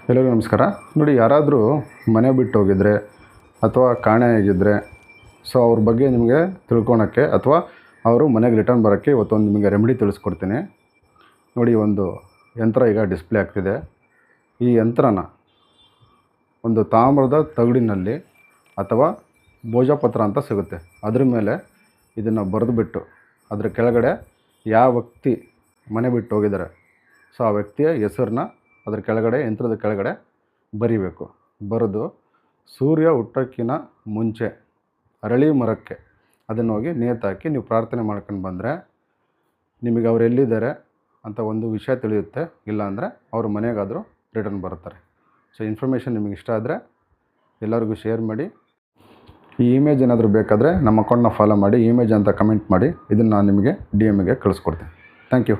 ಎಲ್ಲರಿಗೂ ನಮಸ್ಕಾರ. ನೋಡಿ, ಯಾರಾದರೂ ಮನೆ ಬಿಟ್ಟು ಹೋಗಿದ್ರೆ ಅಥವಾ ಕಾಣೆಯಾಗಿದ್ದರೆ ಅವ್ರ ಬಗ್ಗೆ ನಿಮಗೆ ತಿಳ್ಕೊಳಕ್ಕೆ ಅಥವಾ ಅವರು ಮನೆಗೆ ರಿಟರ್ನ್ ಬರೋಕ್ಕೆ ಇವತ್ತೊಂದು ನಿಮಗೆ ರೆಮಿಡಿ ತಿಳಿಸ್ಕೊಡ್ತೀನಿ. ನೋಡಿ, ಒಂದು ಯಂತ್ರ ಈಗ ಡಿಸ್ಪ್ಲೇ ಆಗ್ತಿದೆ. ಈ ಯಂತ್ರನ ಒಂದು ತಾಮ್ರದ ತಗಡಿನಲ್ಲಿ ಅಥವಾ ಭೋಜಪತ್ರ ಅಂತ ಸಿಗುತ್ತೆ, ಅದ್ರ ಮೇಲೆ ಇದನ್ನು ಬರೆದುಬಿಟ್ಟು ಅದರ ಕೆಳಗಡೆ ಯಾವ ವ್ಯಕ್ತಿ ಮನೆ ಬಿಟ್ಟು ಹೋಗಿದ್ದಾರೆ ಆ ವ್ಯಕ್ತಿಯ ಹೆಸರನ್ನ ಅದರ ಕೆಳಗಡೆ, ಯಂತ್ರದ ಕೆಳಗಡೆ ಬರಿಬೇಕು. ಬರೆದು ಸೂರ್ಯ ಹುಟ್ಟೋಕ್ಕಿಂತ ಮುಂಚೆ ಅರಳಿ ಮರಕ್ಕೆ ಅದನ್ನು ಹೋಗಿ ನೇತಾಕಿ ನೀವು ಪ್ರಾರ್ಥನೆ ಮಾಡ್ಕೊಂಡು ಬಂದರೆ ನಿಮಗೆ ಅವ್ರು ಎಲ್ಲಿದ್ದಾರೆ ಅಂತ ಒಂದು ವಿಷಯ ತಿಳಿಯುತ್ತೆ. ಇಲ್ಲಾಂದರೆ ಅವ್ರ ಮನೆಗಾದರೂ ರಿಟರ್ನ್ ಬರ್ತಾರೆ. ಇನ್ಫಾರ್ಮೇಷನ್ ನಿಮಗೆ ಇಷ್ಟ ಆದರೆ ಎಲ್ಲರಿಗೂ ಶೇರ್ ಮಾಡಿ. ಈ ಇಮೇಜ್ ಏನಾದರೂ ಬೇಕಾದರೆ ನಮ್ಮ ಅಕೌಂಟ್ನ ಫಾಲೋ ಮಾಡಿ, ಇಮೇಜ್ ಅಂತ ಕಮೆಂಟ್ ಮಾಡಿ, ಇದನ್ನು ನಾನು ನಿಮಗೆ DM ಗೆ ಕಳಿಸ್ಕೊಡ್ತೀನಿ. Thank you.